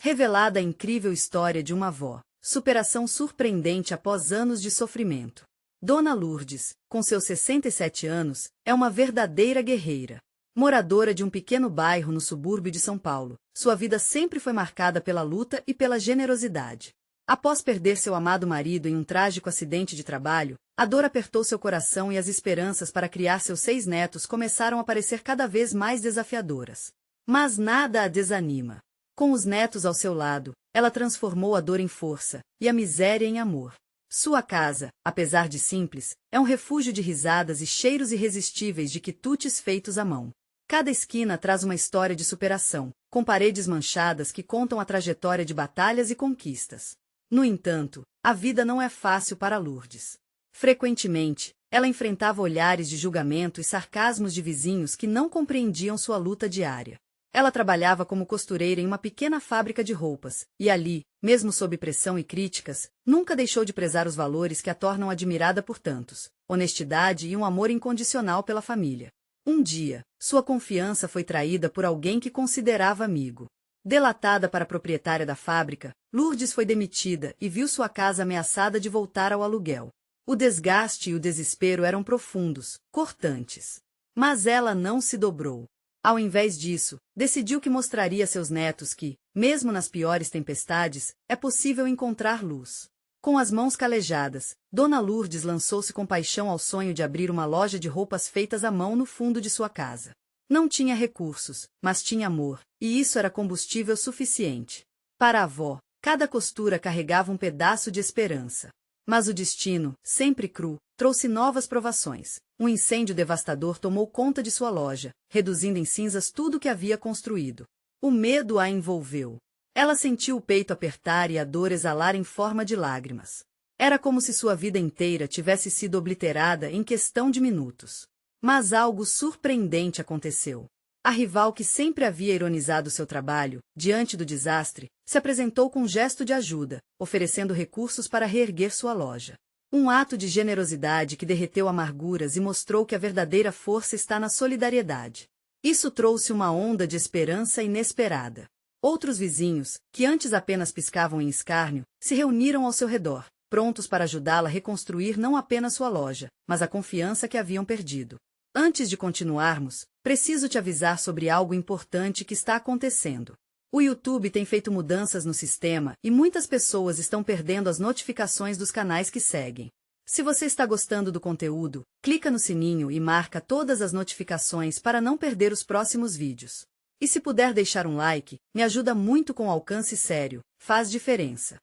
Revelada a incrível história de uma avó, superação surpreendente após anos de sofrimento. Dona Lourdes, com seus 67 anos, é uma verdadeira guerreira. Moradora de um pequeno bairro no subúrbio de São Paulo, sua vida sempre foi marcada pela luta e pela generosidade. Após perder seu amado marido em um trágico acidente de trabalho, a dor apertou seu coração e as esperanças para criar seus 6 netos começaram a parecer cada vez mais desafiadoras. Mas nada a desanima. Com os netos ao seu lado, ela transformou a dor em força e a miséria em amor. Sua casa, apesar de simples, é um refúgio de risadas e cheiros irresistíveis de quitutes feitos à mão. Cada esquina traz uma história de superação, com paredes manchadas que contam a trajetória de batalhas e conquistas. No entanto, a vida não é fácil para Lourdes. Frequentemente, ela enfrentava olhares de julgamento e sarcasmos de vizinhos que não compreendiam sua luta diária. Ela trabalhava como costureira em uma pequena fábrica de roupas, e ali, mesmo sob pressão e críticas, nunca deixou de prezar os valores que a tornam admirada por tantos: honestidade e um amor incondicional pela família. Um dia, sua confiança foi traída por alguém que considerava amigo. Delatada para a proprietária da fábrica, Lourdes foi demitida e viu sua casa ameaçada de voltar ao aluguel. O desgaste e o desespero eram profundos, cortantes. Mas ela não se dobrou. Ao invés disso, decidiu que mostraria a seus netos que, mesmo nas piores tempestades, é possível encontrar luz. Com as mãos calejadas, Dona Lourdes lançou-se com paixão ao sonho de abrir uma loja de roupas feitas à mão no fundo de sua casa. Não tinha recursos, mas tinha amor, e isso era combustível suficiente. Para a avó, cada costura carregava um pedaço de esperança. Mas o destino, sempre cru, trouxe novas provações. Um incêndio devastador tomou conta de sua loja, reduzindo em cinzas tudo o que havia construído. O medo a envolveu. Ela sentiu o peito apertar e a dor exalar em forma de lágrimas. Era como se sua vida inteira tivesse sido obliterada em questão de minutos. Mas algo surpreendente aconteceu. A rival que sempre havia ironizado seu trabalho, diante do desastre, se apresentou com um gesto de ajuda, oferecendo recursos para reerguer sua loja. Um ato de generosidade que derreteu amarguras e mostrou que a verdadeira força está na solidariedade. Isso trouxe uma onda de esperança inesperada. Outros vizinhos, que antes apenas piscavam em escárnio, se reuniram ao seu redor, prontos para ajudá-la a reconstruir não apenas sua loja, mas a confiança que haviam perdido. Antes de continuarmos, preciso te avisar sobre algo importante que está acontecendo. O YouTube tem feito mudanças no sistema e muitas pessoas estão perdendo as notificações dos canais que seguem. Se você está gostando do conteúdo, clica no sininho e marca todas as notificações para não perder os próximos vídeos. E se puder deixar um like, me ajuda muito com alcance sério, faz diferença.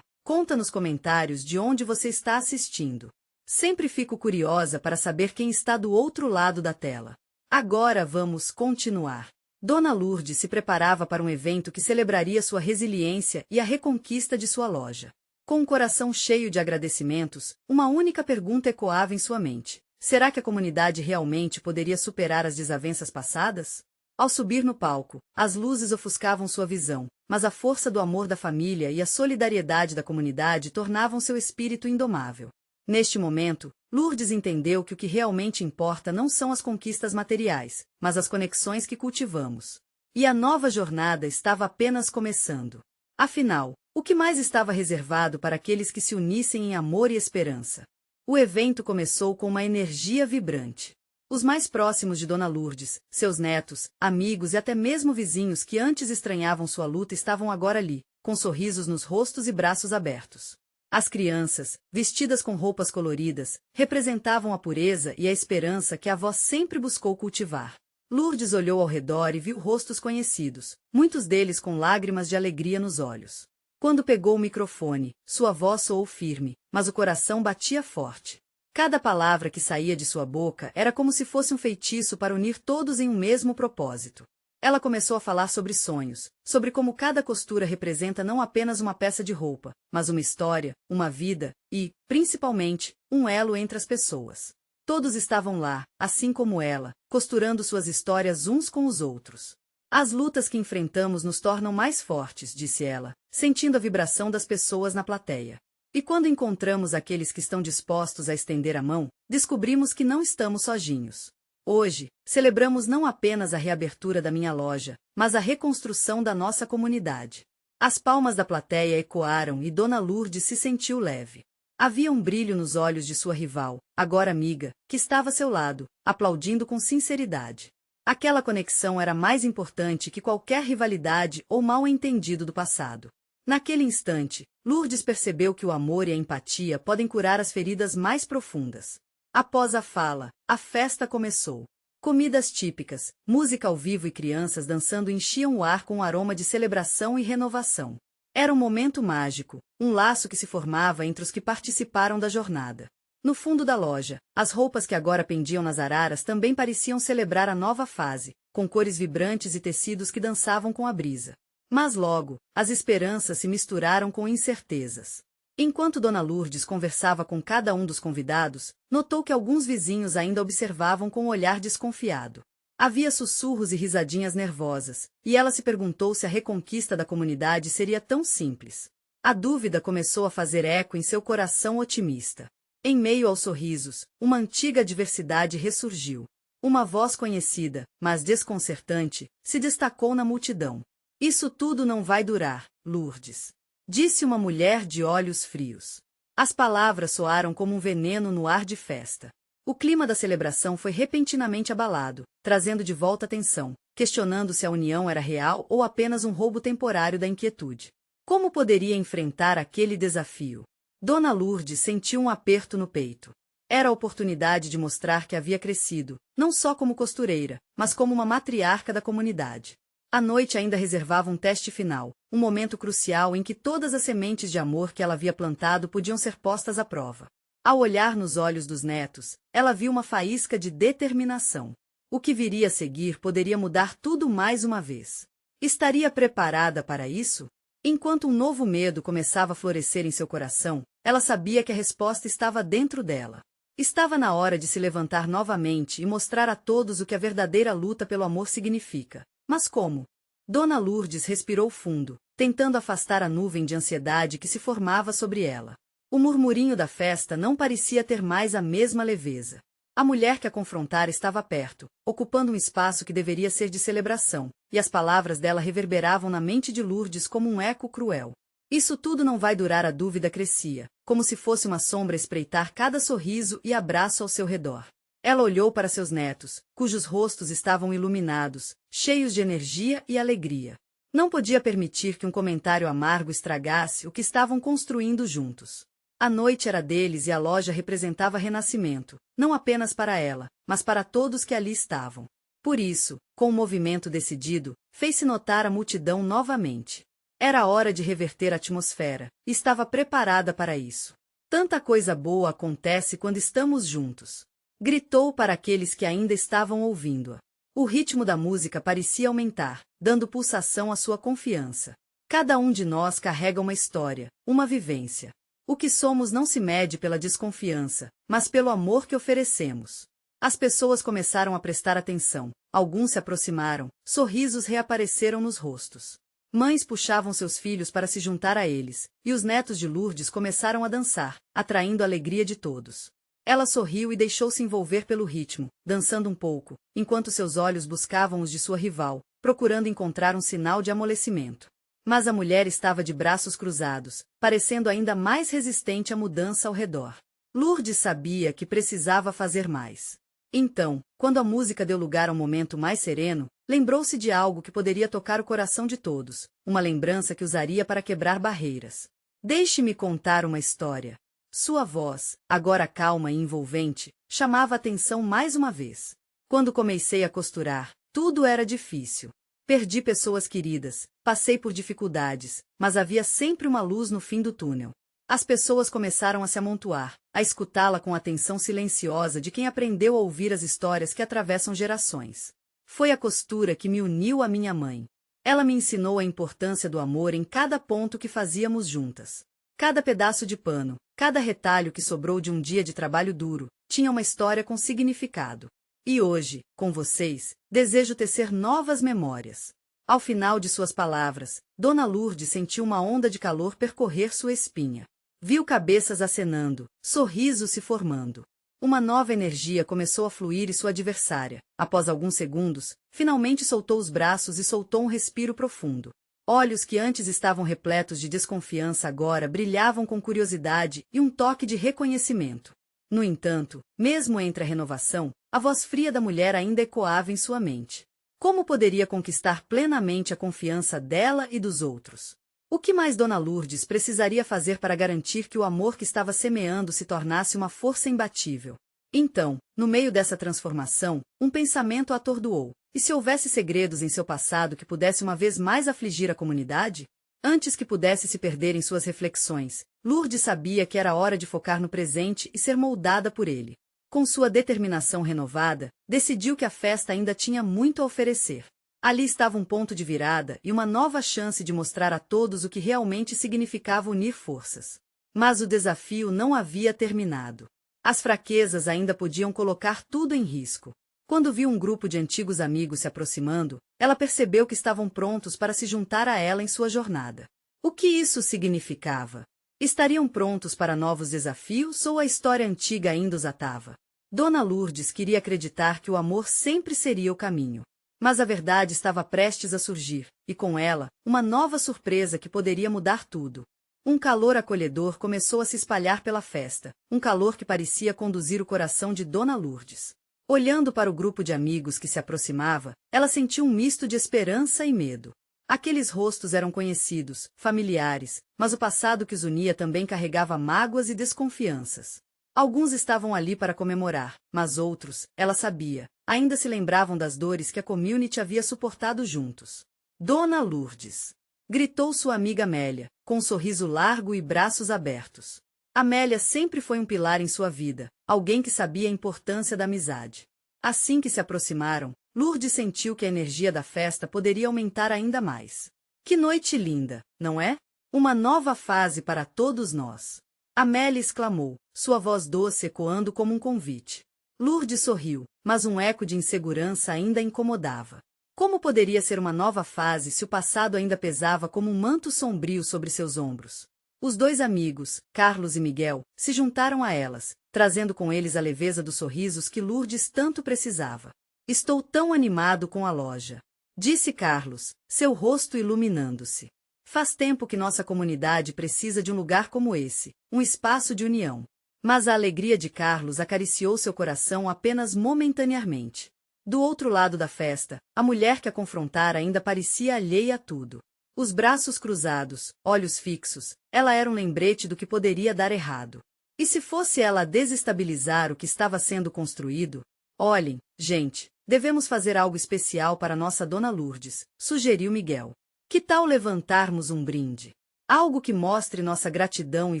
Conta nos comentários de onde você está assistindo. Sempre fico curiosa para saber quem está do outro lado da tela. Agora vamos continuar. Dona Lourdes se preparava para um evento que celebraria sua resiliência e a reconquista de sua loja. Com um coração cheio de agradecimentos, uma única pergunta ecoava em sua mente: será que a comunidade realmente poderia superar as desavenças passadas? Ao subir no palco, as luzes ofuscavam sua visão, mas a força do amor da família e a solidariedade da comunidade tornavam seu espírito indomável. Neste momento, Lourdes entendeu que o que realmente importa não são as conquistas materiais, mas as conexões que cultivamos. E a nova jornada estava apenas começando. Afinal, o que mais estava reservado para aqueles que se unissem em amor e esperança? O evento começou com uma energia vibrante. Os mais próximos de Dona Lourdes, seus netos, amigos e até mesmo vizinhos que antes estranhavam sua luta estavam agora ali, com sorrisos nos rostos e braços abertos. As crianças, vestidas com roupas coloridas, representavam a pureza e a esperança que a avó sempre buscou cultivar. Lourdes olhou ao redor e viu rostos conhecidos, muitos deles com lágrimas de alegria nos olhos. Quando pegou o microfone, sua voz soou firme, mas o coração batia forte. Cada palavra que saía de sua boca era como se fosse um feitiço para unir todos em um mesmo propósito. Ela começou a falar sobre sonhos, sobre como cada costura representa não apenas uma peça de roupa, mas uma história, uma vida e, principalmente, um elo entre as pessoas. Todos estavam lá, assim como ela, costurando suas histórias uns com os outros. As lutas que enfrentamos nos tornam mais fortes, disse ela, sentindo a vibração das pessoas na plateia. E quando encontramos aqueles que estão dispostos a estender a mão, descobrimos que não estamos sozinhos. Hoje, celebramos não apenas a reabertura da minha loja, mas a reconstrução da nossa comunidade. As palmas da plateia ecoaram e Dona Lourdes se sentiu leve. Havia um brilho nos olhos de sua rival, agora amiga, que estava a seu lado, aplaudindo com sinceridade. Aquela conexão era mais importante que qualquer rivalidade ou mal-entendido do passado. Naquele instante, Lourdes percebeu que o amor e a empatia podem curar as feridas mais profundas. Após a fala, a festa começou. Comidas típicas, música ao vivo e crianças dançando enchiam o ar com um aroma de celebração e renovação. Era um momento mágico, um laço que se formava entre os que participaram da jornada. No fundo da loja, as roupas que agora pendiam nas araras também pareciam celebrar a nova fase, com cores vibrantes e tecidos que dançavam com a brisa. Mas logo, as esperanças se misturaram com incertezas. Enquanto Dona Lourdes conversava com cada um dos convidados, notou que alguns vizinhos ainda observavam com um olhar desconfiado. Havia sussurros e risadinhas nervosas, e ela se perguntou se a reconquista da comunidade seria tão simples. A dúvida começou a fazer eco em seu coração otimista. Em meio aos sorrisos, uma antiga adversidade ressurgiu. Uma voz conhecida, mas desconcertante, se destacou na multidão. Isso tudo não vai durar, Lourdes, disse uma mulher de olhos frios. As palavras soaram como um veneno no ar de festa. O clima da celebração foi repentinamente abalado, trazendo de volta a tensão, questionando se a união era real ou apenas um roubo temporário da inquietude. Como poderia enfrentar aquele desafio? Dona Lourdes sentiu um aperto no peito. Era a oportunidade de mostrar que havia crescido, não só como costureira, mas como uma matriarca da comunidade. A noite ainda reservava um teste final, um momento crucial em que todas as sementes de amor que ela havia plantado podiam ser postas à prova. Ao olhar nos olhos dos netos, ela viu uma faísca de determinação. O que viria a seguir poderia mudar tudo mais uma vez. Estaria preparada para isso? Enquanto um novo medo começava a florescer em seu coração, ela sabia que a resposta estava dentro dela. Estava na hora de se levantar novamente e mostrar a todos o que a verdadeira luta pelo amor significa. Mas como? Dona Lourdes respirou fundo, tentando afastar a nuvem de ansiedade que se formava sobre ela. O murmurinho da festa não parecia ter mais a mesma leveza. A mulher que a confrontara estava perto, ocupando um espaço que deveria ser de celebração, e as palavras dela reverberavam na mente de Lourdes como um eco cruel. Isso tudo não vai durar, a dúvida crescia, como se fosse uma sombra espreitar cada sorriso e abraço ao seu redor. Ela olhou para seus netos, cujos rostos estavam iluminados, cheios de energia e alegria. Não podia permitir que um comentário amargo estragasse o que estavam construindo juntos. A noite era deles e a loja representava renascimento, não apenas para ela, mas para todos que ali estavam. Por isso, com um movimento decidido, fez-se notar a multidão novamente. Era hora de reverter a atmosfera, e estava preparada para isso. Tanta coisa boa acontece quando estamos juntos. Gritou para aqueles que ainda estavam ouvindo-a. O ritmo da música parecia aumentar, dando pulsação à sua confiança. Cada um de nós carrega uma história, uma vivência. O que somos não se mede pela desconfiança, mas pelo amor que oferecemos. As pessoas começaram a prestar atenção, alguns se aproximaram, sorrisos reapareceram nos rostos. Mães puxavam seus filhos para se juntar a eles, e os netos de Lourdes começaram a dançar, atraindo a alegria de todos. Ela sorriu e deixou-se envolver pelo ritmo, dançando um pouco, enquanto seus olhos buscavam os de sua rival, procurando encontrar um sinal de amolecimento. Mas a mulher estava de braços cruzados, parecendo ainda mais resistente à mudança ao redor. Lourdes sabia que precisava fazer mais. Então, quando a música deu lugar a um momento mais sereno, lembrou-se de algo que poderia tocar o coração de todos, uma lembrança que usaria para quebrar barreiras. Deixe-me contar uma história. Sua voz, agora calma e envolvente, chamava a atenção mais uma vez. Quando comecei a costurar, tudo era difícil. Perdi pessoas queridas, passei por dificuldades, mas havia sempre uma luz no fim do túnel. As pessoas começaram a se amontoar, a escutá-la com a atenção silenciosa de quem aprendeu a ouvir as histórias que atravessam gerações. Foi a costura que me uniu à minha mãe. Ela me ensinou a importância do amor em cada ponto que fazíamos juntas. Cada pedaço de pano, cada retalho que sobrou de um dia de trabalho duro, tinha uma história com significado. E hoje, com vocês, desejo tecer novas memórias. Ao final de suas palavras, Dona Lourdes sentiu uma onda de calor percorrer sua espinha. Viu cabeças acenando, sorrisos se formando. Uma nova energia começou a fluir e sua adversária, após alguns segundos, finalmente soltou os braços e soltou um respiro profundo. Olhos que antes estavam repletos de desconfiança agora brilhavam com curiosidade e um toque de reconhecimento. No entanto, mesmo entre a renovação, a voz fria da mulher ainda ecoava em sua mente. Como poderia conquistar plenamente a confiança dela e dos outros? O que mais Dona Lourdes precisaria fazer para garantir que o amor que estava semeando se tornasse uma força imbatível? Então, no meio dessa transformação, um pensamento a atordoou. E se houvesse segredos em seu passado que pudesse uma vez mais afligir a comunidade? Antes que pudesse se perder em suas reflexões, Lourdes sabia que era hora de focar no presente e ser moldada por ele. Com sua determinação renovada, decidiu que a festa ainda tinha muito a oferecer. Ali estava um ponto de virada e uma nova chance de mostrar a todos o que realmente significava unir forças. Mas o desafio não havia terminado. As fraquezas ainda podiam colocar tudo em risco. Quando viu um grupo de antigos amigos se aproximando, ela percebeu que estavam prontos para se juntar a ela em sua jornada. O que isso significava? Estariam prontos para novos desafios ou a história antiga ainda os atava? Dona Lourdes queria acreditar que o amor sempre seria o caminho. Mas a verdade estava prestes a surgir, e com ela, uma nova surpresa que poderia mudar tudo. Um calor acolhedor começou a se espalhar pela festa, um calor que parecia conduzir o coração de Dona Lourdes. Olhando para o grupo de amigos que se aproximava, ela sentiu um misto de esperança e medo. Aqueles rostos eram conhecidos, familiares, mas o passado que os unia também carregava mágoas e desconfianças. Alguns estavam ali para comemorar, mas outros, ela sabia, ainda se lembravam das dores que a community havia suportado juntos. Dona Lourdes! Gritou sua amiga Amélia, com um sorriso largo e braços abertos. Amélia sempre foi um pilar em sua vida, alguém que sabia a importância da amizade. Assim que se aproximaram, Lourdes sentiu que a energia da festa poderia aumentar ainda mais. Que noite linda, não é? Uma nova fase para todos nós. Amélia exclamou, sua voz doce ecoando como um convite. Lourdes sorriu, mas um eco de insegurança ainda a incomodava. Como poderia ser uma nova fase se o passado ainda pesava como um manto sombrio sobre seus ombros? Os dois amigos, Carlos e Miguel, se juntaram a elas, trazendo com eles a leveza dos sorrisos que Lourdes tanto precisava. Estou tão animado com a loja, disse Carlos, seu rosto iluminando-se. Faz tempo que nossa comunidade precisa de um lugar como esse, um espaço de união. Mas a alegria de Carlos acariciou seu coração apenas momentaneamente. Do outro lado da festa, a mulher que a confrontara ainda parecia alheia a tudo. Os braços cruzados, olhos fixos, ela era um lembrete do que poderia dar errado. E se fosse ela a desestabilizar o que estava sendo construído? Olhem, gente, devemos fazer algo especial para nossa Dona Lourdes, sugeriu Miguel. Que tal levantarmos um brinde? Algo que mostre nossa gratidão e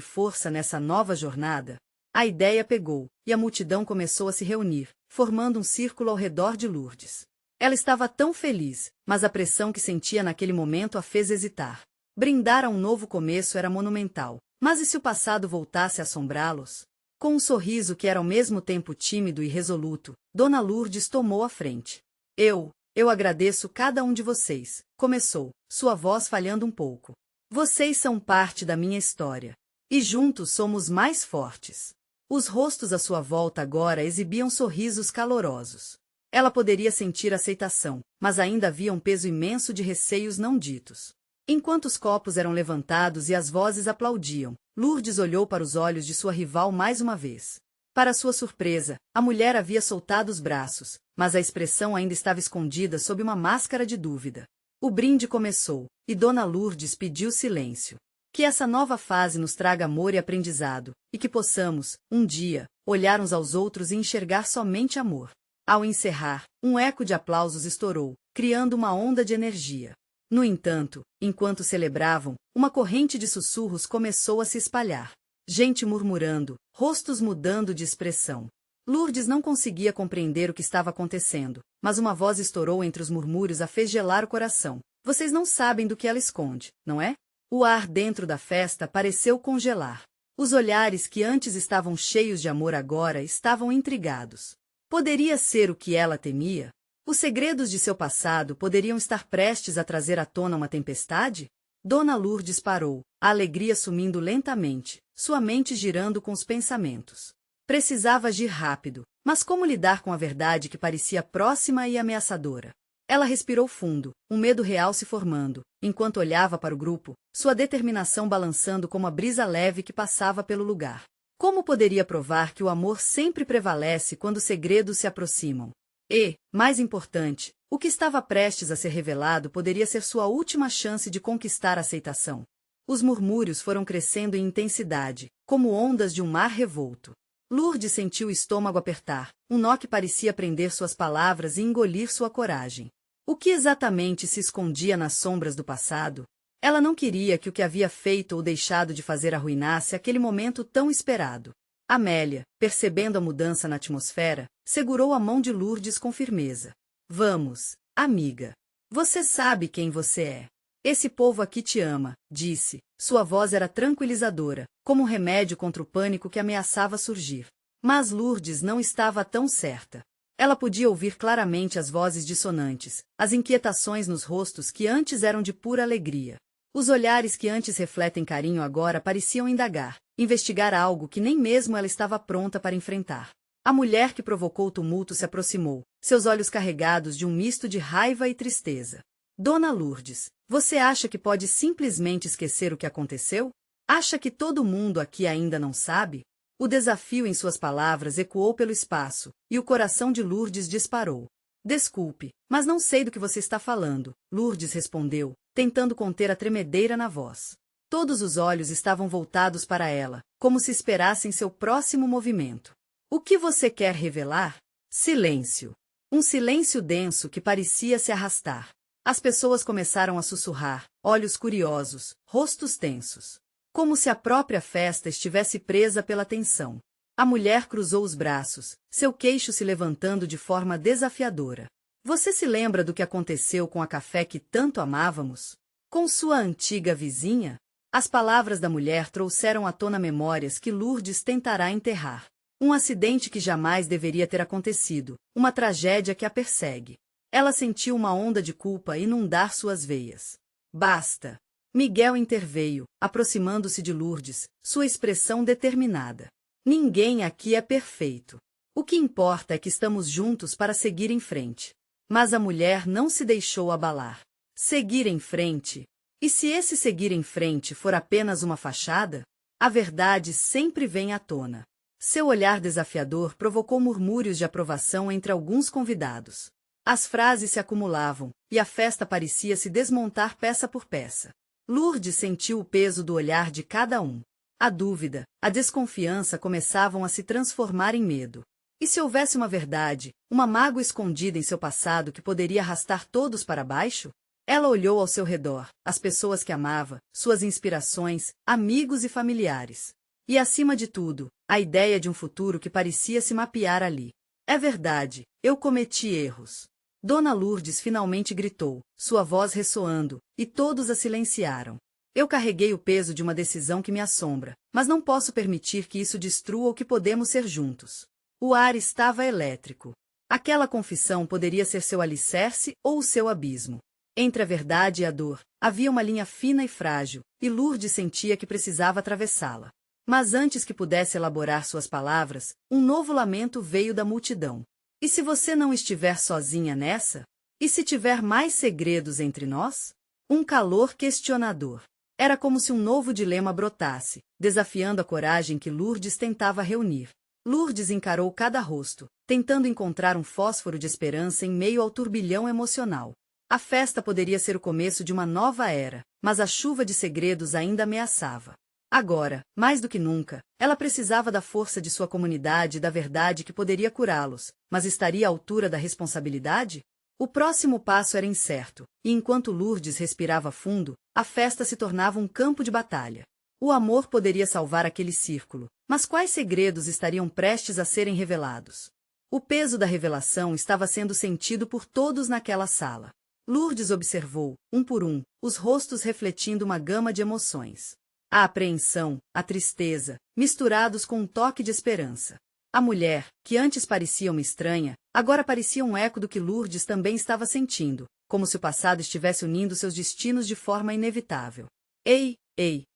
força nessa nova jornada? A ideia pegou, e a multidão começou a se reunir, formando um círculo ao redor de Lourdes. Ela estava tão feliz, mas a pressão que sentia naquele momento a fez hesitar. Brindar a um novo começo era monumental, mas e se o passado voltasse a assombrá-los? Com um sorriso que era ao mesmo tempo tímido e resoluto, Dona Lourdes tomou a frente. Eu agradeço cada um de vocês, começou, sua voz falhando um pouco. Vocês são parte da minha história. E juntos somos mais fortes. Os rostos à sua volta agora exibiam sorrisos calorosos. Ela poderia sentir aceitação, mas ainda havia um peso imenso de receios não ditos. Enquanto os copos eram levantados e as vozes aplaudiam, Lourdes olhou para os olhos de sua rival mais uma vez. Para sua surpresa, a mulher havia soltado os braços, mas a expressão ainda estava escondida sob uma máscara de dúvida. O brinde começou, e Dona Lourdes pediu silêncio. Que essa nova fase nos traga amor e aprendizado, e que possamos, um dia, olhar uns aos outros e enxergar somente amor. Ao encerrar, um eco de aplausos estourou, criando uma onda de energia. No entanto, enquanto celebravam, uma corrente de sussurros começou a se espalhar. Gente murmurando, rostos mudando de expressão. Lourdes não conseguia compreender o que estava acontecendo, mas uma voz estourou entre os murmúrios a fez gelar o coração. Vocês não sabem do que ela esconde, não é? O ar dentro da festa pareceu congelar. Os olhares que antes estavam cheios de amor agora estavam intrigados. Poderia ser o que ela temia? Os segredos de seu passado poderiam estar prestes a trazer à tona uma tempestade? Dona Lourdes parou, a alegria sumindo lentamente, sua mente girando com os pensamentos. Precisava agir rápido, mas como lidar com a verdade que parecia próxima e ameaçadora? Ela respirou fundo, um medo real se formando, enquanto olhava para o grupo, sua determinação balançando como a brisa leve que passava pelo lugar. Como poderia provar que o amor sempre prevalece quando segredos se aproximam? E, mais importante, o que estava prestes a ser revelado poderia ser sua última chance de conquistar a aceitação. Os murmúrios foram crescendo em intensidade, como ondas de um mar revolto. Lourdes sentiu o estômago apertar, um nó que parecia prender suas palavras e engolir sua coragem. O que exatamente se escondia nas sombras do passado? Ela não queria que o que havia feito ou deixado de fazer arruinasse aquele momento tão esperado. Amélia, percebendo a mudança na atmosfera, segurou a mão de Lourdes com firmeza. Vamos, amiga. Você sabe quem você é. Esse povo aqui te ama, disse. Sua voz era tranquilizadora, como um remédio contra o pânico que ameaçava surgir. Mas Lourdes não estava tão certa. Ela podia ouvir claramente as vozes dissonantes, as inquietações nos rostos que antes eram de pura alegria. Os olhares que antes refletem carinho agora pareciam indagar, investigar algo que nem mesmo ela estava pronta para enfrentar. A mulher que provocou o tumulto se aproximou, seus olhos carregados de um misto de raiva e tristeza. Dona Lourdes, você acha que pode simplesmente esquecer o que aconteceu? Acha que todo mundo aqui ainda não sabe? O desafio em suas palavras ecoou pelo espaço, e o coração de Lourdes disparou. Desculpe, mas não sei do que você está falando, Lourdes respondeu, tentando conter a tremedeira na voz. Todos os olhos estavam voltados para ela, como se esperassem seu próximo movimento. O que você quer revelar? Silêncio. Um silêncio denso que parecia se arrastar. As pessoas começaram a sussurrar, olhos curiosos, rostos tensos. Como se a própria festa estivesse presa pela tensão. A mulher cruzou os braços, seu queixo se levantando de forma desafiadora. Você se lembra do que aconteceu com a Café que tanto amávamos? Com sua antiga vizinha? As palavras da mulher trouxeram à tona memórias que Lourdes tentará enterrar. Um acidente que jamais deveria ter acontecido, uma tragédia que a persegue. Ela sentiu uma onda de culpa inundar suas veias. Basta! Miguel interveio, aproximando-se de Lourdes, sua expressão determinada. Ninguém aqui é perfeito. O que importa é que estamos juntos para seguir em frente. Mas a mulher não se deixou abalar. Seguir em frente? E se esse seguir em frente for apenas uma fachada? A verdade sempre vem à tona. Seu olhar desafiador provocou murmúrios de aprovação entre alguns convidados. As frases se acumulavam, e a festa parecia se desmontar peça por peça. Lourdes sentiu o peso do olhar de cada um. A dúvida, a desconfiança começavam a se transformar em medo. E se houvesse uma verdade, uma mágoa escondida em seu passado que poderia arrastar todos para baixo? Ela olhou ao seu redor, as pessoas que amava, suas inspirações, amigos e familiares. E acima de tudo, a ideia de um futuro que parecia se mapear ali. É verdade, eu cometi erros. Dona Lourdes finalmente gritou, sua voz ressoando, e todos a silenciaram. Eu carreguei o peso de uma decisão que me assombra, mas não posso permitir que isso destrua o que podemos ser juntos. O ar estava elétrico. Aquela confissão poderia ser seu alicerce ou o seu abismo. Entre a verdade e a dor, havia uma linha fina e frágil, e Lourdes sentia que precisava atravessá-la. Mas antes que pudesse elaborar suas palavras, um novo lamento veio da multidão. E se você não estiver sozinha nessa? E se tiver mais segredos entre nós? Um calor questionador. Era como se um novo dilema brotasse, desafiando a coragem que Lourdes tentava reunir. Lourdes encarou cada rosto, tentando encontrar um fósforo de esperança em meio ao turbilhão emocional. A festa poderia ser o começo de uma nova era, mas a chuva de segredos ainda ameaçava. Agora, mais do que nunca, ela precisava da força de sua comunidade e da verdade que poderia curá-los, mas estaria à altura da responsabilidade? O próximo passo era incerto, e enquanto Lourdes respirava fundo, a festa se tornava um campo de batalha. O amor poderia salvar aquele círculo, mas quais segredos estariam prestes a serem revelados? O peso da revelação estava sendo sentido por todos naquela sala. Lourdes observou, um por um, os rostos refletindo uma gama de emoções. A apreensão, a tristeza, misturados com um toque de esperança. A mulher, que antes parecia uma estranha, agora parecia um eco do que Lourdes também estava sentindo, como se o passado estivesse unindo seus destinos de forma inevitável. Ei,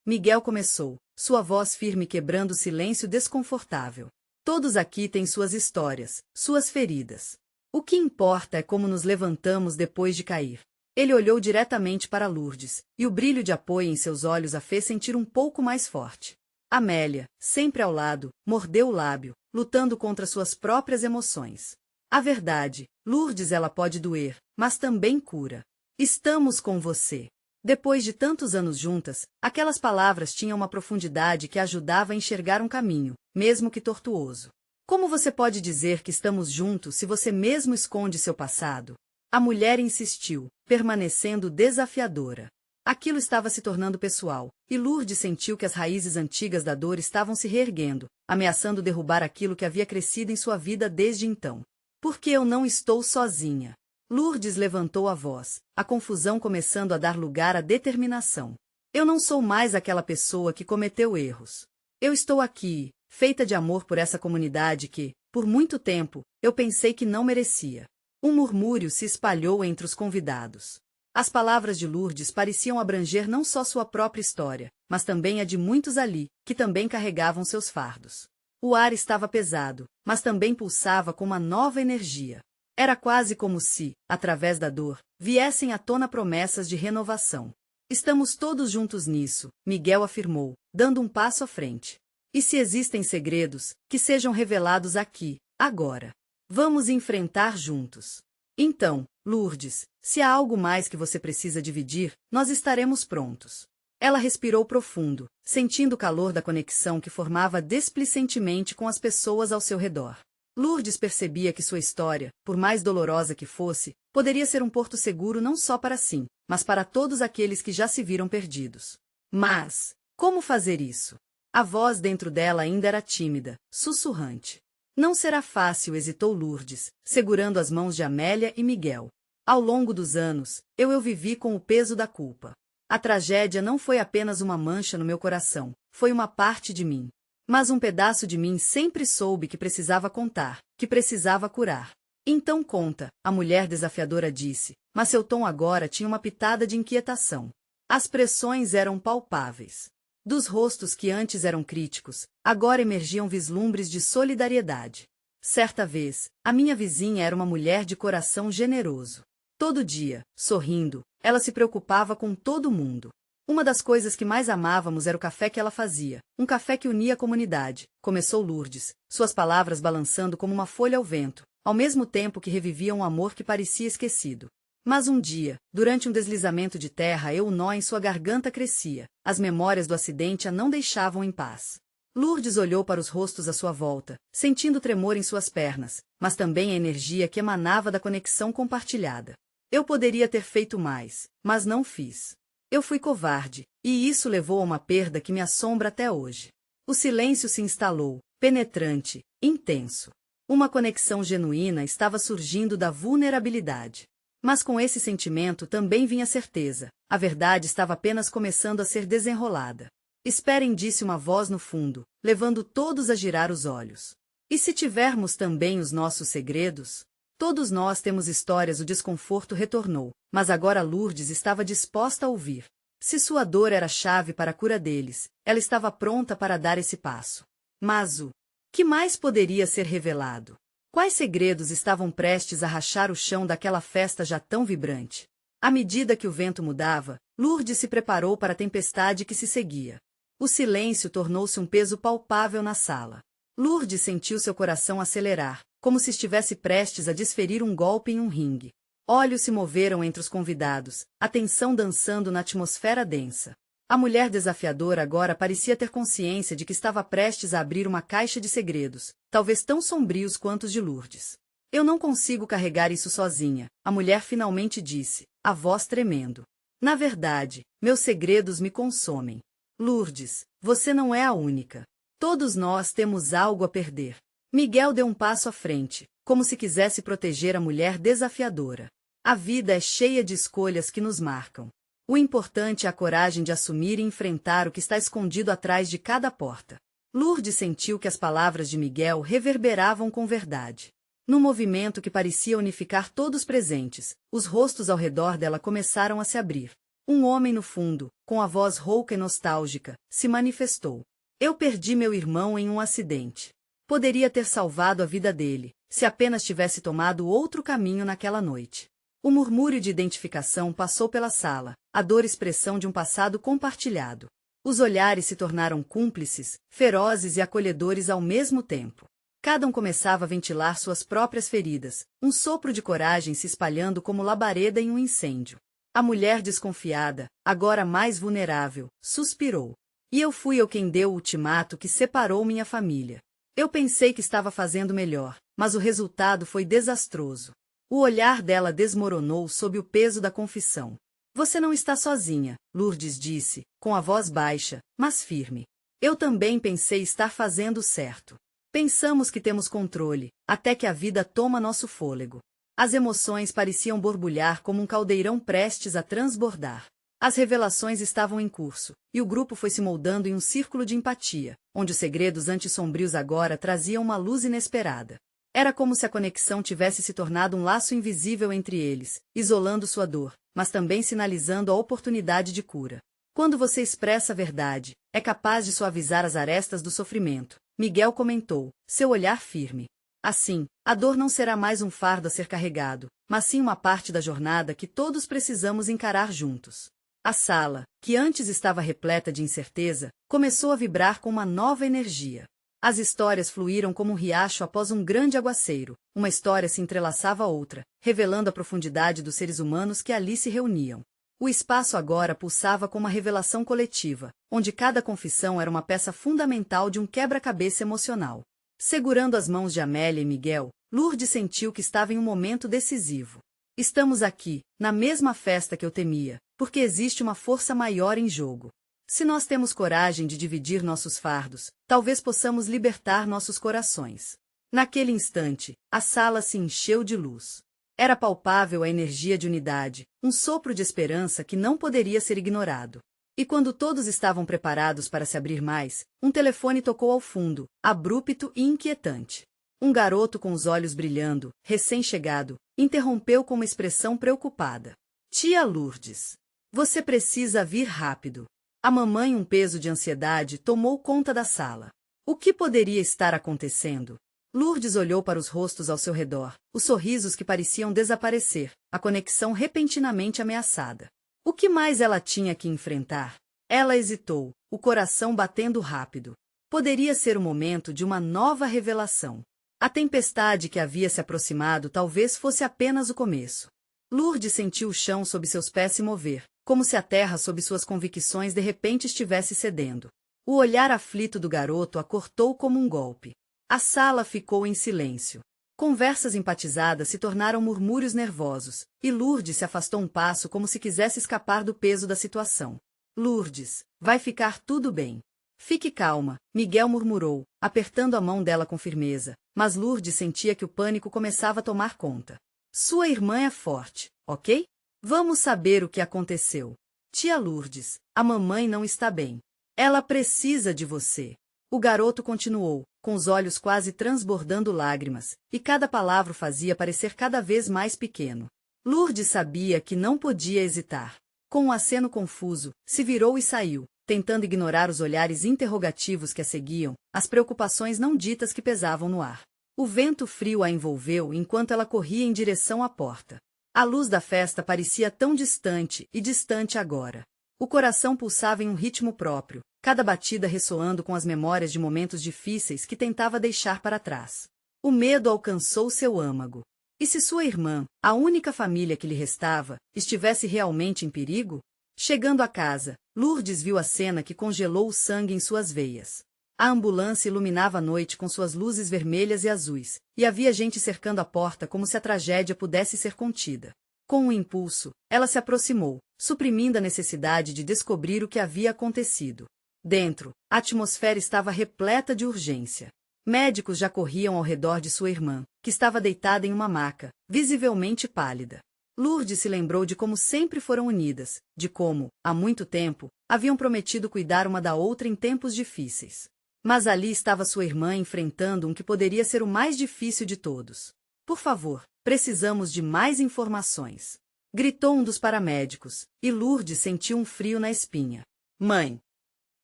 Miguel começou, sua voz firme quebrando o silêncio desconfortável. Todos aqui têm suas histórias, suas feridas. O que importa é como nos levantamos depois de cair. Ele olhou diretamente para Lourdes, e o brilho de apoio em seus olhos a fez sentir um pouco mais forte. Amélia, sempre ao lado, mordeu o lábio, lutando contra suas próprias emoções. A verdade, Lourdes, ela pode doer, mas também cura. Estamos com você. Depois de tantos anos juntas, aquelas palavras tinham uma profundidade que ajudava a enxergar um caminho, mesmo que tortuoso. Como você pode dizer que estamos juntos se você mesmo esconde seu passado? A mulher insistiu, permanecendo desafiadora. Aquilo estava se tornando pessoal, e Lourdes sentiu que as raízes antigas da dor estavam se reerguendo, ameaçando derrubar aquilo que havia crescido em sua vida desde então. Porque eu não estou sozinha. Lourdes levantou a voz, a confusão começando a dar lugar à determinação. Eu não sou mais aquela pessoa que cometeu erros. Eu estou aqui, feita de amor por essa comunidade que, por muito tempo, eu pensei que não merecia. Um murmúrio se espalhou entre os convidados. As palavras de Lourdes pareciam abranger não só sua própria história, mas também a de muitos ali, que também carregavam seus fardos. O ar estava pesado, mas também pulsava com uma nova energia. Era quase como se, através da dor, viessem à tona promessas de renovação. Estamos todos juntos nisso, Miguel afirmou, dando um passo à frente. E se existem segredos, que sejam revelados aqui, agora. Vamos enfrentar juntos. Então, Lourdes, se há algo mais que você precisa dividir, nós estaremos prontos. Ela respirou profundo, sentindo o calor da conexão que formava desplicentemente com as pessoas ao seu redor. Lourdes percebia que sua história, por mais dolorosa que fosse, poderia ser um porto seguro não só para si, mas para todos aqueles que já se viram perdidos. Mas, como fazer isso? A voz dentro dela ainda era tímida, sussurrante. Não será fácil, hesitou Lourdes, segurando as mãos de Amélia e Miguel. Ao longo dos anos, eu vivi com o peso da culpa. A tragédia não foi apenas uma mancha no meu coração, foi uma parte de mim. Mas um pedaço de mim sempre soube que precisava contar, que precisava curar. Então conta, a mulher desafiadora disse, mas seu tom agora tinha uma pitada de inquietação. As pressões eram palpáveis. Dos rostos que antes eram críticos, agora emergiam vislumbres de solidariedade. Certa vez, a minha vizinha era uma mulher de coração generoso. Todo dia, sorrindo, ela se preocupava com todo mundo. Uma das coisas que mais amávamos era o café que ela fazia, um café que unia a comunidade, começou Lourdes, suas palavras balançando como uma folha ao vento, ao mesmo tempo que reviviam um amor que parecia esquecido. Mas um dia, durante um deslizamento de terra, o nó em sua garganta crescia, as memórias do acidente a não deixavam em paz. Lourdes olhou para os rostos à sua volta, sentindo tremor em suas pernas, mas também a energia que emanava da conexão compartilhada. Eu poderia ter feito mais, mas não fiz. Eu fui covarde, e isso levou a uma perda que me assombra até hoje. O silêncio se instalou, penetrante, intenso. Uma conexão genuína estava surgindo da vulnerabilidade. Mas com esse sentimento também vinha certeza, a verdade estava apenas começando a ser desenrolada. Esperem, disse uma voz no fundo, levando todos a girar os olhos. E se tivermos também os nossos segredos? Todos nós temos histórias, o desconforto retornou, mas agora Lourdes estava disposta a ouvir. Se sua dor era a chave para a cura deles, ela estava pronta para dar esse passo. Mas o que mais poderia ser revelado? Quais segredos estavam prestes a rachar o chão daquela festa já tão vibrante? À medida que o vento mudava, Lourdes se preparou para a tempestade que se seguia. O silêncio tornou-se um peso palpável na sala. Lourdes sentiu seu coração acelerar, como se estivesse prestes a desferir um golpe em um ringue. Olhos se moveram entre os convidados, a tensão dançando na atmosfera densa. A mulher desafiadora agora parecia ter consciência de que estava prestes a abrir uma caixa de segredos, talvez tão sombrios quanto os de Lourdes. Eu não consigo carregar isso sozinha, a mulher finalmente disse, a voz tremendo. Na verdade, meus segredos me consomem. Lourdes, você não é a única. Todos nós temos algo a perder. Miguel deu um passo à frente, como se quisesse proteger a mulher desafiadora. A vida é cheia de escolhas que nos marcam. O importante é a coragem de assumir e enfrentar o que está escondido atrás de cada porta. Lourdes sentiu que as palavras de Miguel reverberavam com verdade. Num movimento que parecia unificar todos presentes, os rostos ao redor dela começaram a se abrir. Um homem no fundo, com a voz rouca e nostálgica, se manifestou. Eu perdi meu irmão em um acidente. Poderia ter salvado a vida dele, se apenas tivesse tomado outro caminho naquela noite. O murmúrio de identificação passou pela sala, a dor expressão de um passado compartilhado. Os olhares se tornaram cúmplices, ferozes e acolhedores ao mesmo tempo. Cada um começava a ventilar suas próprias feridas, um sopro de coragem se espalhando como labareda em um incêndio. A mulher desconfiada, agora mais vulnerável, suspirou. E eu fui eu quem deu o ultimato que separou minha família. Eu pensei que estava fazendo melhor, mas o resultado foi desastroso. O olhar dela desmoronou sob o peso da confissão. Você não está sozinha, Lourdes disse, com a voz baixa, mas firme. Eu também pensei estar fazendo certo. Pensamos que temos controle, até que a vida toma nosso fôlego. As emoções pareciam borbulhar como um caldeirão prestes a transbordar. As revelações estavam em curso, e o grupo foi se moldando em um círculo de empatia, onde os segredos antissombrios agora traziam uma luz inesperada. Era como se a conexão tivesse se tornado um laço invisível entre eles, isolando sua dor, mas também sinalizando a oportunidade de cura. Quando você expressa a verdade, é capaz de suavizar as arestas do sofrimento, Miguel comentou, seu olhar firme. Assim, a dor não será mais um fardo a ser carregado, mas sim uma parte da jornada que todos precisamos encarar juntos. A sala, que antes estava repleta de incerteza, começou a vibrar com uma nova energia. As histórias fluíram como um riacho após um grande aguaceiro, uma história se entrelaçava a outra, revelando a profundidade dos seres humanos que ali se reuniam. O espaço agora pulsava com uma revelação coletiva, onde cada confissão era uma peça fundamental de um quebra-cabeça emocional. Segurando as mãos de Amélia e Miguel, Lourdes sentiu que estava em um momento decisivo. Estamos aqui, na mesma festa que eu temia, porque existe uma força maior em jogo. Se nós temos coragem de dividir nossos fardos, talvez possamos libertar nossos corações. Naquele instante, a sala se encheu de luz. Era palpável a energia de unidade, um sopro de esperança que não poderia ser ignorado. E quando todos estavam preparados para se abrir mais, um telefone tocou ao fundo, abrupto e inquietante. Um garoto com os olhos brilhando, recém-chegado, interrompeu com uma expressão preocupada. Tia Lourdes, você precisa vir rápido. A mamãe, um peso de ansiedade, tomou conta da sala. O que poderia estar acontecendo? Lourdes olhou para os rostos ao seu redor, os sorrisos que pareciam desaparecer, a conexão repentinamente ameaçada. O que mais ela tinha que enfrentar? Ela hesitou, o coração batendo rápido. Poderia ser o momento de uma nova revelação. A tempestade que havia se aproximado talvez fosse apenas o começo. Lourdes sentiu o chão sob seus pés se mover, como se a terra sob suas convicções de repente estivesse cedendo. O olhar aflito do garoto a cortou como um golpe. A sala ficou em silêncio. Conversas empatizadas se tornaram murmúrios nervosos, e Lourdes se afastou um passo como se quisesse escapar do peso da situação. Lourdes, vai ficar tudo bem. Fique calma, Miguel murmurou, apertando a mão dela com firmeza, mas Lourdes sentia que o pânico começava a tomar conta. Sua irmã é forte, ok? Vamos saber o que aconteceu. Tia Lourdes, a mamãe não está bem. Ela precisa de você. O garoto continuou, com os olhos quase transbordando lágrimas, e cada palavra o fazia parecer cada vez mais pequeno. Lourdes sabia que não podia hesitar. Com um aceno confuso, se virou e saiu, tentando ignorar os olhares interrogativos que a seguiam, as preocupações não ditas que pesavam no ar. O vento frio a envolveu enquanto ela corria em direção à porta. A luz da festa parecia tão distante e distante agora. O coração pulsava em um ritmo próprio, cada batida ressoando com as memórias de momentos difíceis que tentava deixar para trás. O medo alcançou seu âmago. E se sua irmã, a única família que lhe restava, estivesse realmente em perigo? Chegando à casa, Lourdes viu a cena que congelou o sangue em suas veias. A ambulância iluminava a noite com suas luzes vermelhas e azuis, e havia gente cercando a porta como se a tragédia pudesse ser contida. Com um impulso, ela se aproximou, suprimindo a necessidade de descobrir o que havia acontecido. Dentro, a atmosfera estava repleta de urgência. Médicos já corriam ao redor de sua irmã, que estava deitada em uma maca, visivelmente pálida. Lourdes se lembrou de como sempre foram unidas, de como, há muito tempo, haviam prometido cuidar uma da outra em tempos difíceis. Mas ali estava sua irmã enfrentando um que poderia ser o mais difícil de todos. Por favor, precisamos de mais informações. Gritou um dos paramédicos, e Lourdes sentiu um frio na espinha. Mãe!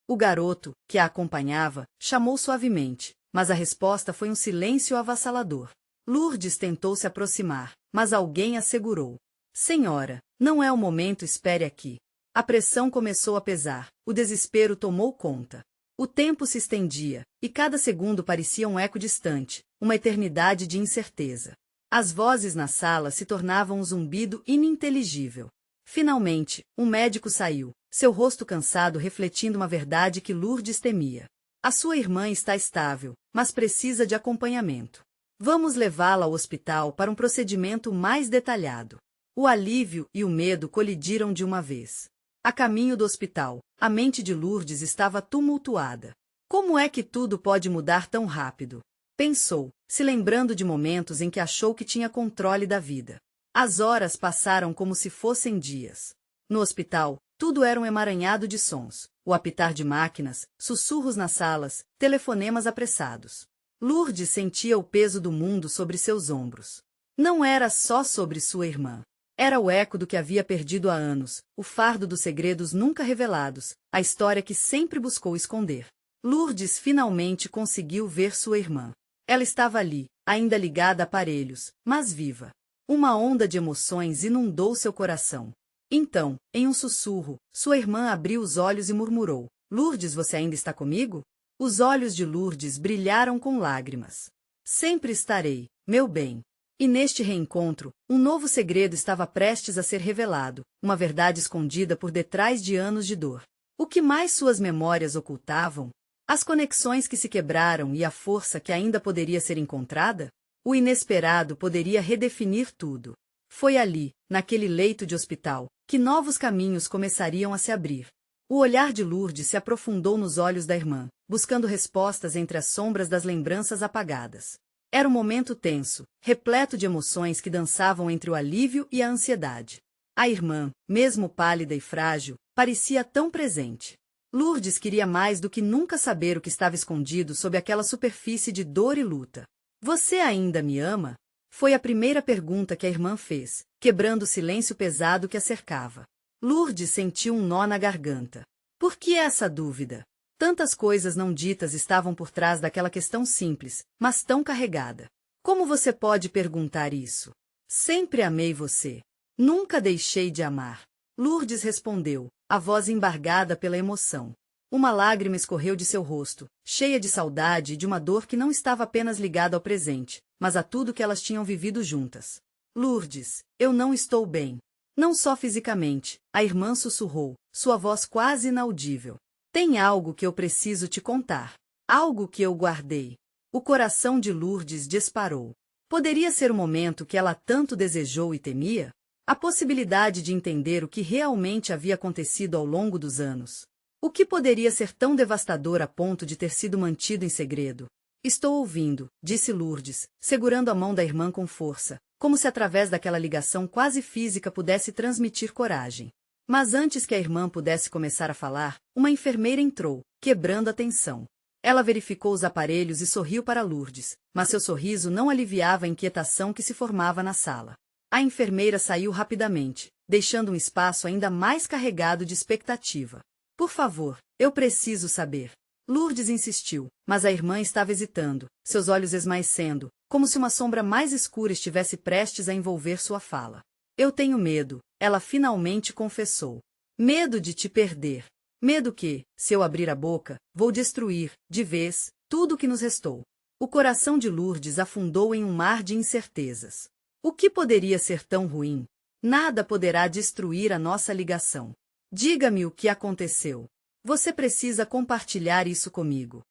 O garoto, que a acompanhava, chamou suavemente, mas a resposta foi um silêncio avassalador. Lourdes tentou se aproximar, mas alguém a segurou. Senhora, não é o momento, espere aqui. A pressão começou a pesar, o desespero tomou conta. O tempo se estendia, e cada segundo parecia um eco distante, uma eternidade de incerteza. As vozes na sala se tornavam um zumbido ininteligível. Finalmente, um médico saiu, seu rosto cansado refletindo uma verdade que Lourdes temia. A sua irmã está estável, mas precisa de acompanhamento. Vamos levá-la ao hospital para um procedimento mais detalhado. O alívio e o medo colidiram de uma vez. A caminho do hospital, a mente de Lourdes estava tumultuada. Como é que tudo pode mudar tão rápido? Pensou, se lembrando de momentos em que achou que tinha controle da vida. As horas passaram como se fossem dias. No hospital, tudo era um emaranhado de sons, o apitar de máquinas, sussurros nas salas, telefonemas apressados. Lourdes sentia o peso do mundo sobre seus ombros. Não era só sobre sua irmã. Era o eco do que havia perdido há anos, o fardo dos segredos nunca revelados, a história que sempre buscou esconder. Lourdes finalmente conseguiu ver sua irmã. Ela estava ali, ainda ligada a aparelhos, mas viva. Uma onda de emoções inundou seu coração. Então, em um sussurro, sua irmã abriu os olhos e murmurou: Lourdes, você ainda está comigo? Os olhos de Lourdes brilharam com lágrimas. Sempre estarei, meu bem. E neste reencontro, um novo segredo estava prestes a ser revelado, uma verdade escondida por detrás de anos de dor. O que mais suas memórias ocultavam? As conexões que se quebraram e a força que ainda poderia ser encontrada? O inesperado poderia redefinir tudo. Foi ali, naquele leito de hospital, que novos caminhos começariam a se abrir. O olhar de Lourdes se aprofundou nos olhos da irmã, buscando respostas entre as sombras das lembranças apagadas. Era um momento tenso, repleto de emoções que dançavam entre o alívio e a ansiedade. A irmã, mesmo pálida e frágil, parecia tão presente. Lourdes queria mais do que nunca saber o que estava escondido sob aquela superfície de dor e luta. Você ainda me ama? Foi a primeira pergunta que a irmã fez, quebrando o silêncio pesado que a cercava. Lourdes sentiu um nó na garganta. Por que essa dúvida? Tantas coisas não ditas estavam por trás daquela questão simples, mas tão carregada. Como você pode perguntar isso? Sempre amei você. Nunca deixei de amar. Lourdes respondeu, a voz embargada pela emoção. Uma lágrima escorreu de seu rosto, cheia de saudade e de uma dor que não estava apenas ligada ao presente, mas a tudo que elas tinham vivido juntas. Lourdes, eu não estou bem. Não só fisicamente, a irmã sussurrou, sua voz quase inaudível. Tem algo que eu preciso te contar. Algo que eu guardei. O coração de Lourdes disparou. Poderia ser o momento que ela tanto desejou e temia? A possibilidade de entender o que realmente havia acontecido ao longo dos anos. O que poderia ser tão devastador a ponto de ter sido mantido em segredo? Estou ouvindo, disse Lourdes, segurando a mão da irmã com força, como se através daquela ligação quase física pudesse transmitir coragem. Mas antes que a irmã pudesse começar a falar, uma enfermeira entrou, quebrando a tensão. Ela verificou os aparelhos e sorriu para Lourdes, mas seu sorriso não aliviava a inquietação que se formava na sala. A enfermeira saiu rapidamente, deixando um espaço ainda mais carregado de expectativa. Por favor, eu preciso saber. Lourdes insistiu, mas a irmã estava hesitando, seus olhos esmaecendo, como se uma sombra mais escura estivesse prestes a envolver sua fala. Eu tenho medo, ela finalmente confessou. Medo de te perder. Medo que, se eu abrir a boca, vou destruir, de vez, tudo o que nos restou. O coração de Lourdes afundou em um mar de incertezas. O que poderia ser tão ruim? Nada poderá destruir a nossa ligação. Diga-me o que aconteceu. Você precisa compartilhar isso comigo.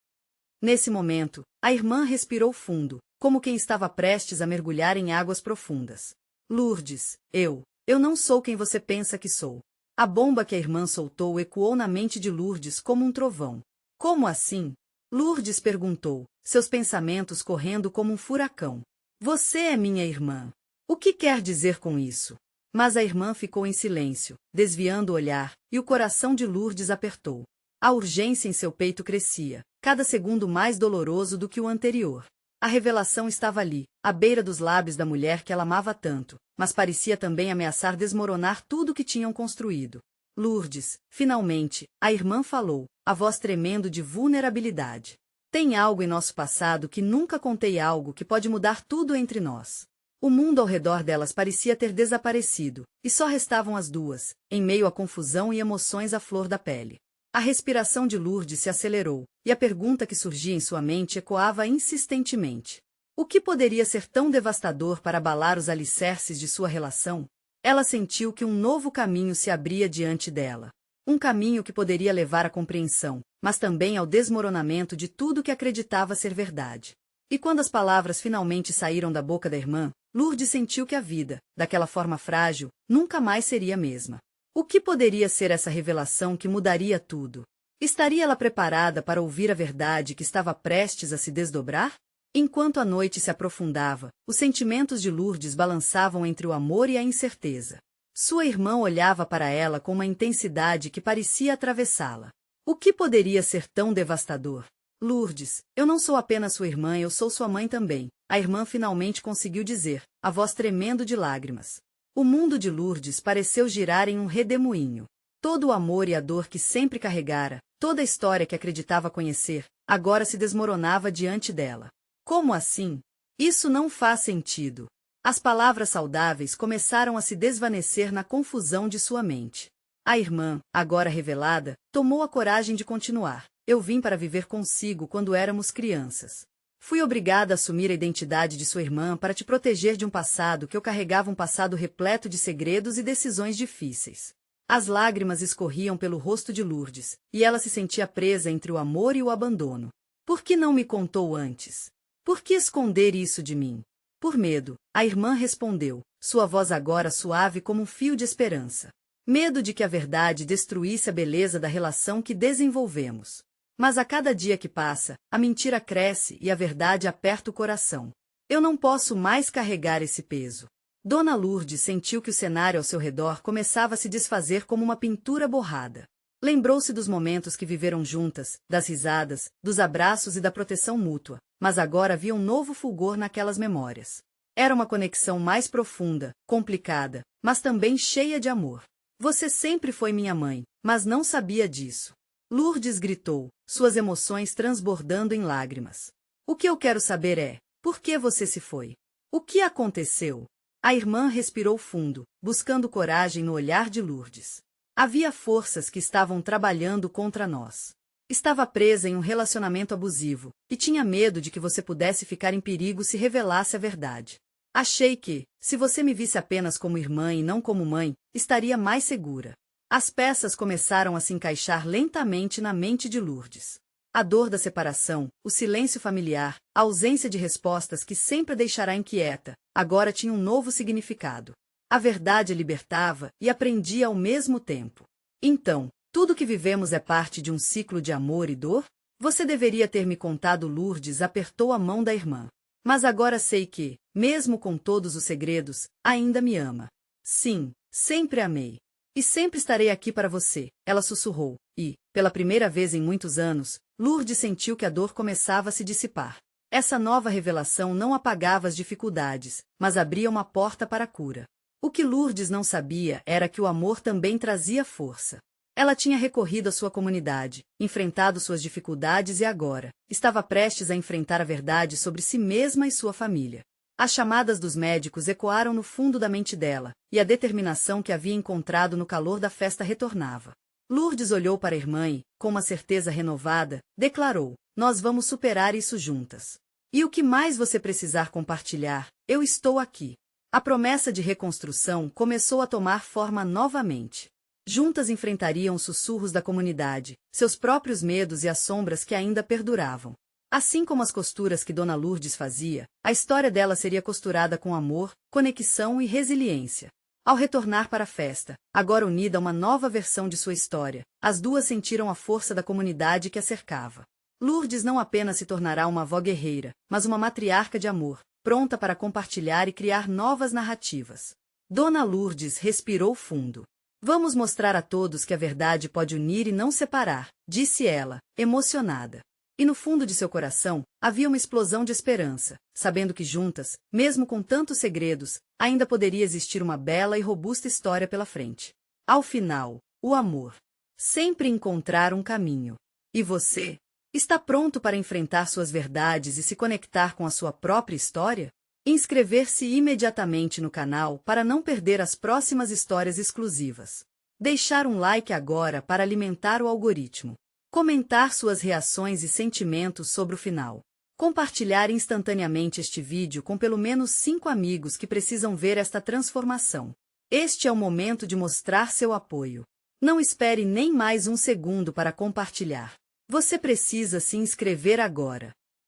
Nesse momento, a irmã respirou fundo, como quem estava prestes a mergulhar em águas profundas. Lourdes, eu não sou quem você pensa que sou. A bomba que a irmã soltou ecoou na mente de Lourdes como um trovão. Como assim? Lourdes perguntou, seus pensamentos correndo como um furacão. Você é minha irmã. O que quer dizer com isso? Mas a irmã ficou em silêncio, desviando o olhar, e o coração de Lourdes apertou. A urgência em seu peito crescia, cada segundo mais doloroso do que o anterior. A revelação estava ali, à beira dos lábios da mulher que ela amava tanto, mas parecia também ameaçar desmoronar tudo o que tinham construído. Lourdes, finalmente, a irmã falou, a voz tremendo de vulnerabilidade. Tem algo em nosso passado que nunca contei, algo que pode mudar tudo entre nós. O mundo ao redor delas parecia ter desaparecido, e só restavam as duas, em meio à confusão e emoções à flor da pele. A respiração de Lourdes se acelerou, e a pergunta que surgia em sua mente ecoava insistentemente. O que poderia ser tão devastador para abalar os alicerces de sua relação? Ela sentiu que um novo caminho se abria diante dela. Um caminho que poderia levar à compreensão, mas também ao desmoronamento de tudo que acreditava ser verdade. E quando as palavras finalmente saíram da boca da irmã, Lourdes sentiu que a vida, daquela forma frágil, nunca mais seria a mesma. O que poderia ser essa revelação que mudaria tudo? Estaria ela preparada para ouvir a verdade que estava prestes a se desdobrar? Enquanto a noite se aprofundava, os sentimentos de Lourdes balançavam entre o amor e a incerteza. Sua irmã olhava para ela com uma intensidade que parecia atravessá-la. O que poderia ser tão devastador? Lourdes, eu não sou apenas sua irmã, eu sou sua mãe também, a irmã finalmente conseguiu dizer, a voz tremendo de lágrimas. O mundo de Lourdes pareceu girar em um redemoinho. Todo o amor e a dor que sempre carregara, toda a história que acreditava conhecer, agora se desmoronava diante dela. Como assim? Isso não faz sentido. As palavras saudáveis começaram a se desvanecer na confusão de sua mente. A irmã, agora revelada, tomou a coragem de continuar. Eu vim para viver consigo quando éramos crianças. Fui obrigada a assumir a identidade de sua irmã para te proteger de um passado que eu carregava, um passado repleto de segredos e decisões difíceis. As lágrimas escorriam pelo rosto de Lourdes, e ela se sentia presa entre o amor e o abandono. Por que não me contou antes? Por que esconder isso de mim? Por medo, a irmã respondeu, sua voz agora suave como um fio de esperança. Medo de que a verdade destruísse a beleza da relação que desenvolvemos. Mas a cada dia que passa, a mentira cresce e a verdade aperta o coração. Eu não posso mais carregar esse peso. Dona Lourdes sentiu que o cenário ao seu redor começava a se desfazer como uma pintura borrada. Lembrou-se dos momentos que viveram juntas, das risadas, dos abraços e da proteção mútua, mas agora havia um novo fulgor naquelas memórias. Era uma conexão mais profunda, complicada, mas também cheia de amor. Você sempre foi minha mãe, mas não sabia disso. Lourdes gritou, suas emoções transbordando em lágrimas. O que eu quero saber é, por que você se foi? O que aconteceu? A irmã respirou fundo, buscando coragem no olhar de Lourdes. Havia forças que estavam trabalhando contra nós. Estava presa em um relacionamento abusivo, e tinha medo de que você pudesse ficar em perigo se revelasse a verdade. Achei que, se você me visse apenas como irmã e não como mãe, estaria mais segura. As peças começaram a se encaixar lentamente na mente de Lourdes. A dor da separação, o silêncio familiar, a ausência de respostas que sempre a deixará inquieta, agora tinha um novo significado. A verdade a libertava e a prendia ao mesmo tempo. Então, tudo que vivemos é parte de um ciclo de amor e dor? Você deveria ter me contado. Lourdes apertou a mão da irmã. Mas agora sei que, mesmo com todos os segredos, ainda me ama. Sim, sempre amei. E sempre estarei aqui para você, ela sussurrou, e, pela primeira vez em muitos anos, Lourdes sentiu que a dor começava a se dissipar. Essa nova revelação não apagava as dificuldades, mas abria uma porta para a cura. O que Lourdes não sabia era que o amor também trazia força. Ela tinha recorrido à sua comunidade, enfrentado suas dificuldades e agora estava prestes a enfrentar a verdade sobre si mesma e sua família. As chamadas dos médicos ecoaram no fundo da mente dela, e a determinação que havia encontrado no calor da festa retornava. Lourdes olhou para a irmã e, com uma certeza renovada, declarou, nós vamos superar isso juntas. E o que mais você precisar compartilhar, eu estou aqui. A promessa de reconstrução começou a tomar forma novamente. Juntas enfrentariam os sussurros da comunidade, seus próprios medos e as sombras que ainda perduravam. Assim como as costuras que Dona Lourdes fazia, a história dela seria costurada com amor, conexão e resiliência. Ao retornar para a festa, agora unida a uma nova versão de sua história, as duas sentiram a força da comunidade que a cercava. Lourdes não apenas se tornará uma avó guerreira, mas uma matriarca de amor, pronta para compartilhar e criar novas narrativas. Dona Lourdes respirou fundo. Vamos mostrar a todos que a verdade pode unir e não separar, disse ela, emocionada. E no fundo de seu coração, havia uma explosão de esperança, sabendo que juntas, mesmo com tantos segredos, ainda poderia existir uma bela e robusta história pela frente. Ao final, o amor. Sempre encontrar um caminho. E você? Está pronto para enfrentar suas verdades e se conectar com a sua própria história? Inscrever-se imediatamente no canal para não perder as próximas histórias exclusivas. Deixar um like agora para alimentar o algoritmo. Comentar suas reações e sentimentos sobre o final. Compartilhar instantaneamente este vídeo com pelo menos 5 amigos que precisam ver esta transformação. Este é o momento de mostrar seu apoio. Não espere nem mais um segundo para compartilhar. Você precisa se inscrever agora.